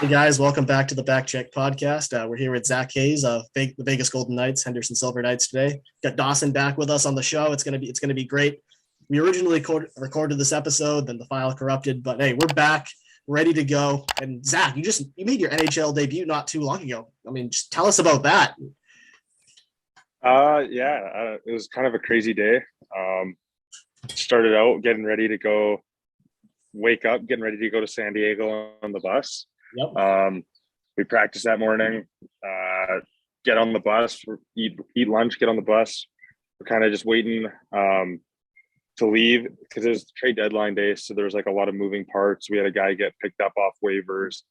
Hey guys, welcome back to the Back Check podcast. We're here with Zack Hayes of the Vegas Golden Knights, Henderson Silver Knights today. Got Dawson back with us on the show. It's gonna be great. We originally recorded this episode, then the file corrupted, but hey, we're back, ready to go. And Zack, you made your NHL debut not too long ago. I mean, just tell us about that. It was kind of a crazy day. Started out getting ready to go, wake up, getting ready to go to San Diego on the bus. Yep. We practiced that morning, get on the bus, eat lunch, get on the bus. We're kind of just waiting to leave because it was trade deadline day. So there was like a lot of moving parts. We had a guy get picked up off waivers.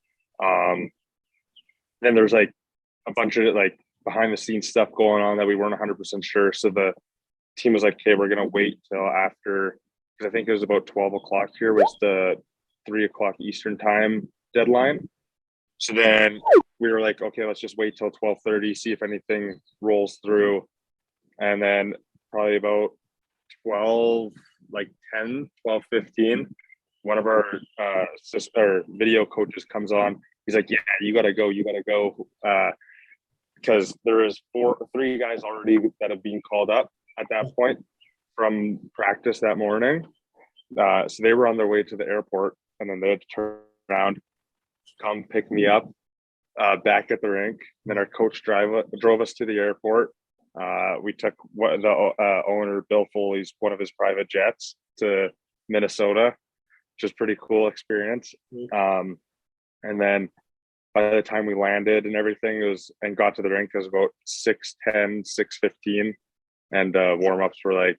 Then there's like a bunch of like behind the scenes stuff going on that we weren't 100% sure. So the team was like, okay, we're going to wait till after, because I think it was about 12 o'clock here was the 3 o'clock Eastern time deadline. So then we were like, okay, let's just wait till 12:30, see if anything rolls through. And then probably about 12:15, one of our video coaches comes on. He's like, yeah, you got to go. Because there was three guys already that have been called up at that point from practice that morning. So they were on their way to the airport, and then they had to turn around, come pick me up back at the rink. Then our coach drove us to the airport. We took the owner, Bill Foley's, one of his private jets to Minnesota, which was a pretty cool experience. And then by the time we landed and everything and got to the rink, it was about 6:10, 6:15. And warm-ups were like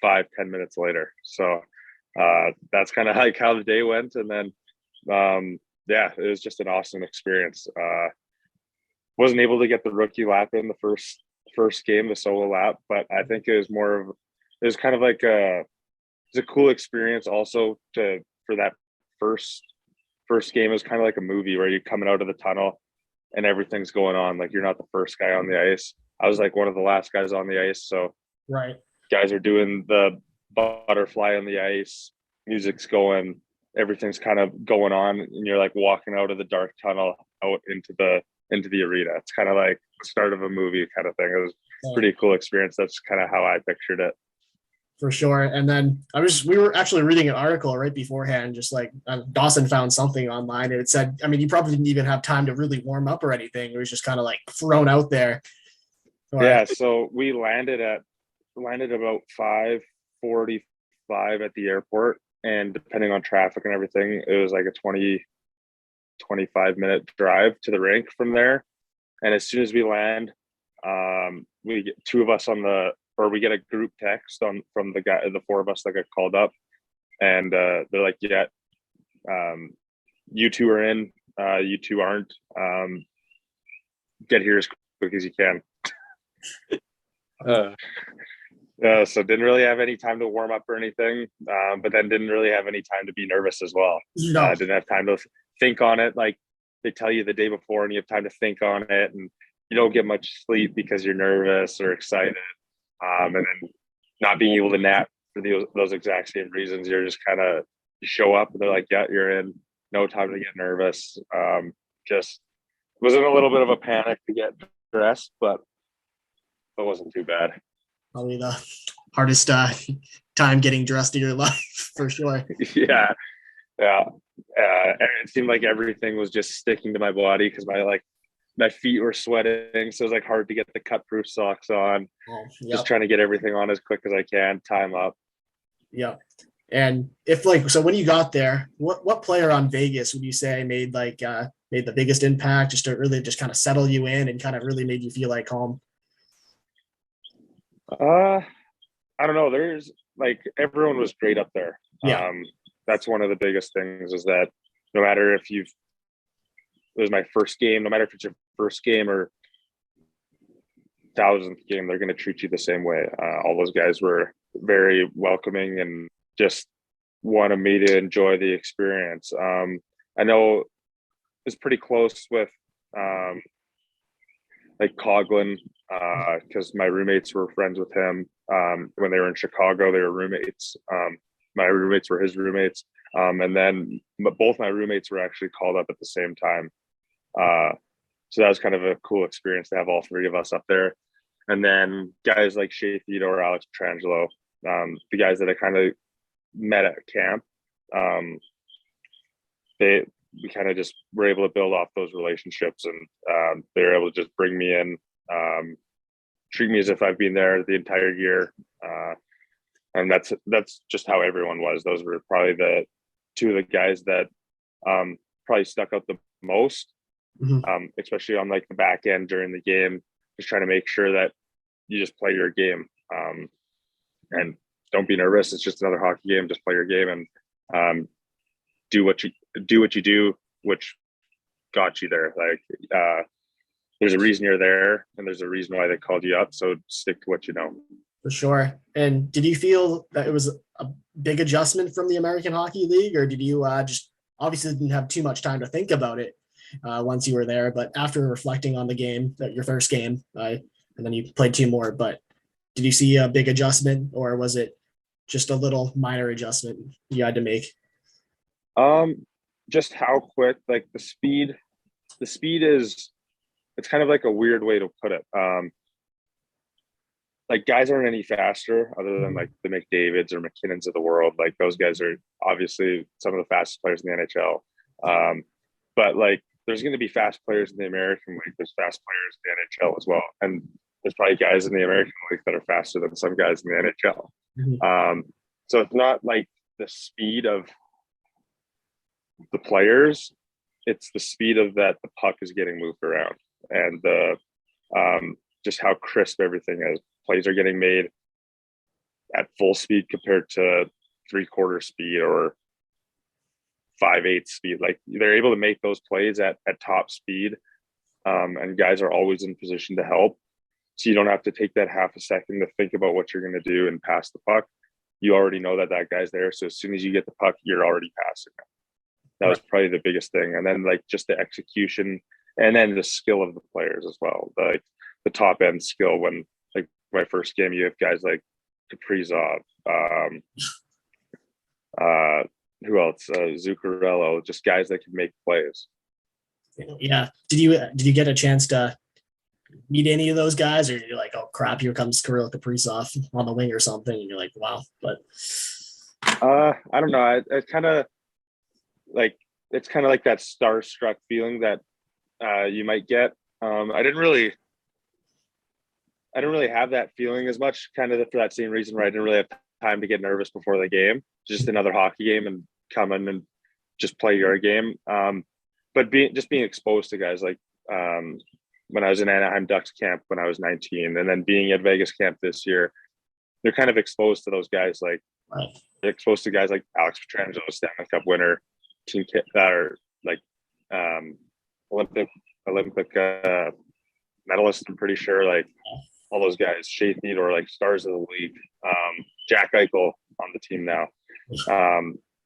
5-10 minutes later. So that's kind of like how the day went. And then it was just an awesome experience. Wasn't able to get the rookie lap in the first game, the solo lap, but I think it was kind of like it's a cool experience also for that first game. It was kind of like a movie where you're coming out of the tunnel and everything's going on. Like you're not the first guy on the ice. I was like one of the last guys on the ice. So Right. Guys are doing the butterfly on the ice, music's going, everything's kind of going on, and you're like walking out of the dark tunnel out into the arena. It's kind of like the start of a movie kind of thing. It was a pretty cool experience. That's kind of how I pictured it. For sure. And then we were actually reading an article right beforehand, just like Dawson found something online, and it said, I mean, you probably didn't even have time to really warm up or anything. It was just kind of like thrown out there. So we landed about 5:45 at the airport, and depending on traffic and everything, it was like a 25-minute drive to the rink from there. And as soon as we land, we get two of us we get a group text from the four of us that got called up, and they're like, yeah, you two are in, you two aren't, get here as quick as you can. So didn't really have any time to warm up or anything, but then didn't really have any time to be nervous as well. No. Didn't have time to think on it. Like they tell you the day before and you have time to think on it, and you don't get much sleep because you're nervous or excited. And then not being able to nap for those exact same reasons. You're just kind of, you show up and they're like, yeah, you're in, no time to get nervous. Just was in a little bit of a panic to get dressed, but it wasn't too bad. Probably the hardest time getting dressed in your life, for sure. Yeah. It seemed like everything was just sticking to my body because my feet were sweating, so it was like hard to get the cut-proof socks on. Just trying to get everything on as quick as I can, time up. Yeah. And so when you got there, what player on Vegas would you say made the biggest impact, just to really just kind of settle you in and kind of really made you feel like home? I don't know. There's everyone was great up there. Yeah. That's one of the biggest things, is that no matter if it was my first game, no matter if it's your first game or 1000th game, they're going to treat you the same way. All those guys were very welcoming and just wanted me to enjoy the experience. I know it's pretty close with Coughlin, because my roommates were friends with him when they were in Chicago. They were roommates. My roommates were his roommates. And then both my roommates were actually called up at the same time. So that was kind of a cool experience to have all three of us up there. And then guys like Shea Theodore, Alex Petrangelo, the guys that I kind of met at camp, we kind of just were able to build off those relationships, and they were able to just bring me in, treat me as if I've been there the entire year. And that's just how everyone was. Those were probably the two of the guys that probably stuck out the most, especially on like the back end during the game, just trying to make sure that you just play your game, and don't be nervous. It's just another hockey game. Just play your game and do what you do, which got you there. Like there's a reason you're there, and there's a reason why they called you up. So stick to what you know. For sure. And did you feel that it was a big adjustment from the American Hockey League, or did you just obviously didn't have too much time to think about it once you were there? But after reflecting on the game, your first game, and then you played two more, but did you see a big adjustment, or was it just a little minor adjustment you had to make? Just how quick, like the speed is, it's kind of like a weird way to put it. Like guys aren't any faster other than like the McDavids or McKinnons of the world. Like those guys are obviously some of the fastest players in the NHL. But like there's going to be fast players in the American League. There's fast players in the NHL as well. And there's probably guys in the American League that are faster than some guys in the NHL. So it's not like the speed of the players, it's the speed of that the puck is getting moved around, and the just how crisp everything is. Plays are getting made at full speed compared to 3/4 speed or 5/8 speed. Like they're able to make those plays at top speed, and guys are always in position to help. So you don't have to take that half a second to think about what you're going to do and pass the puck. You already know that guy's there. So as soon as you get the puck, you're already passing it. That was probably the biggest thing. And then like just the execution, and then the skill of the players as well. Like the top end skill. When like my first game, you have guys like Kaprizov, who else? Zuccarello, just guys that can make plays. Yeah. Did you get a chance to meet any of those guys, or you're like, oh crap, here comes Kirill Kaprizov on the wing or something, and you're like, wow? But I don't know. I kind of like, it's kind of like that starstruck feeling that you might get. I didn't really have that feeling as much, kind of for that same reason where I didn't really have time to get nervous before the game. Just another hockey game, and come in and just play your game. But being exposed to guys like when I was in Anaheim Ducks camp when I was 19, and then being at Vegas camp this year, they're kind of exposed to those guys. Like they're exposed to guys like Alex Petrangelo, Stanley Cup winner, team that are like Olympic medalist. I'm pretty sure, like all those guys, Shea Theodore, like stars of the league. Jack Eichel on the team now.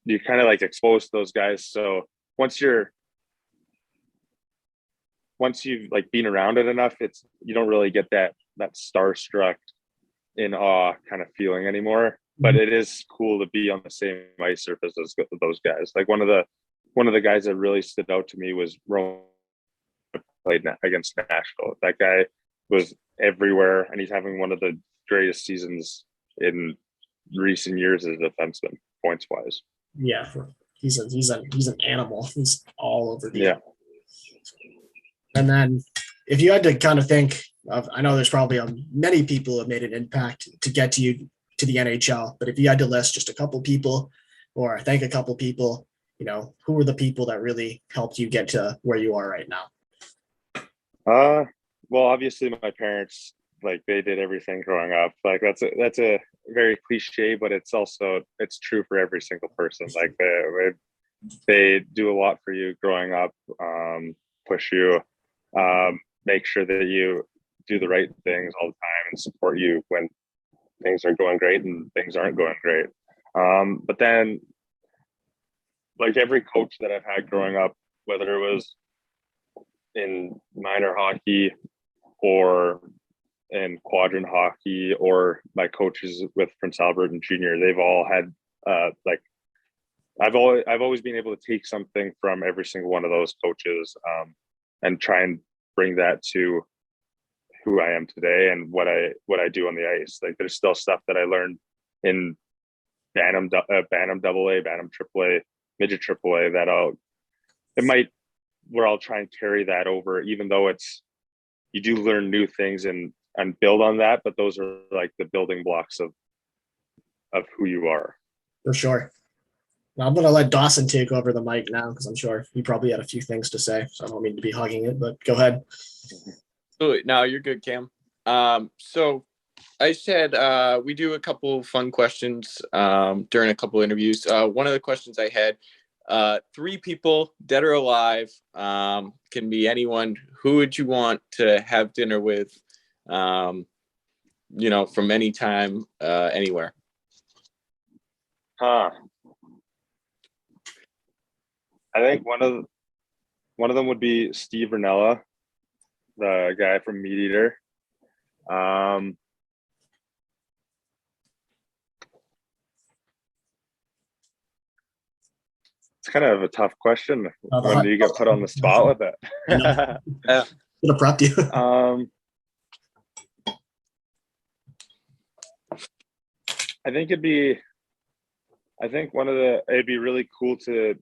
You're kind of like exposed to those guys. So once you've like been around it enough, you don't really get that starstruck, in awe kind of feeling anymore. But it is cool to be on the same ice surface as those guys. Like one of the guys that really stood out to me was Roman, played against Nashville. That guy was everywhere, and he's having one of the greatest seasons in recent years as a defenseman, points wise. Yeah, he's an animal. He's all over the yeah. And then if you had to kind of think of, I know there's probably many people who have made an impact to get to you to the NHL, but if you had to list just a couple people or thank a couple people, who were the people that really helped you get to where you are right now? Well, obviously my parents, like they did everything growing up. Like that's a very cliche, but it's true for every single person. Like they do a lot for you growing up, push you, make sure that you do the right things all the time and support you when things are going great and things aren't going great. But then like every coach that I've had growing up, whether it was in minor hockey or in quadrant hockey or my coaches with Prince Albert and Junior, they've all had like I've always been able to take something from every single one of those coaches, and try and bring that to who I am today and what I do on the ice. Like there's still stuff that I learned in Bantam Double A, Bantam Triple A, Midget Triple A that I'll try and carry that over, even though you do learn new things and build on that, but those are like the building blocks of who you are. For sure. Well, I'm going to let Dawson take over the mic now because I'm sure he probably had a few things to say. So I don't mean to be hogging it, but go ahead. No, you're good, Cam. So I said we do a couple fun questions during a couple interviews. One of the questions I had, 3 people, dead or alive, can be anyone. Who would you want to have dinner with, from any time, anywhere? I think one of them would be Steve Ranella, the guy from Meat Eater. It's kind of a tough question when you get put on the spot with it. Yeah. Should have prepped you. It'd be really cool to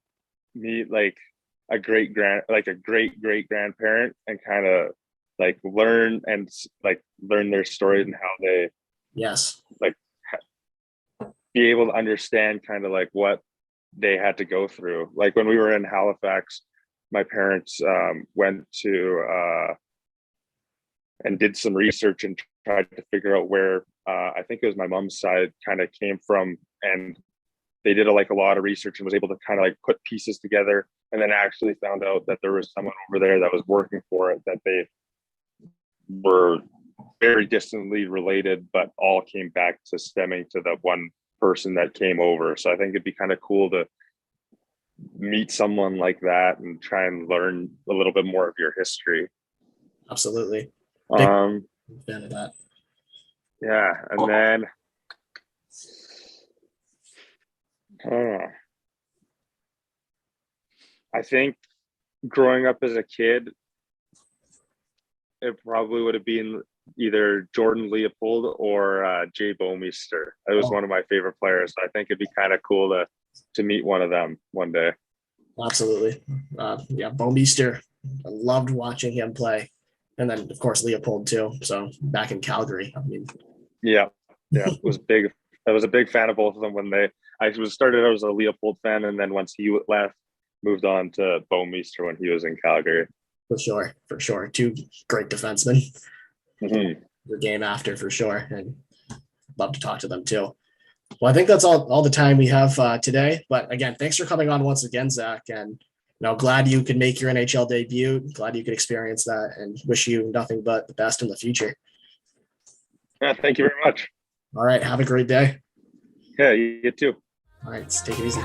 meet like a great great grandparent and kind of like learn their stories and how they Yes. like be able to understand kind of like what they had to go through. Like when we were in Halifax, my parents went to and did some research and tried to figure out where I think it was my mom's side kind of came from, and they did a lot of research and was able to kind of like put pieces together, and then actually found out that there was someone over there that was working for it, that they were very distantly related, but all came back to stemming to the one person that came over. So I think it'd be kind of cool to meet someone like that and try and learn a little bit more of your history. Absolutely. Big fan of that. Yeah, and then I think growing up as a kid, it probably would have been either Jordan Leopold or Jay Bomeister. It was one of my favorite players. So I think it'd be kind of cool to meet one of them one day. Absolutely. Bomeister. I loved watching him play. And then, of course, Leopold too. So back in Calgary. I mean, yeah, it was big. I was a big fan of both of them I started out as a Leopold fan, and then once he left, moved on to Bomeister when he was in Calgary. For sure. 2 great defensemen. Mm-hmm. Your game after, for sure. And love to talk to them too. Well, I think that's all the time we have today. But again, thanks for coming on once again, Zach. And glad you could make your NHL debut. Glad you could experience that, and wish you nothing but the best in the future. Yeah, thank you very much. All right. Have a great day. Yeah, you too. All right. Take it easy.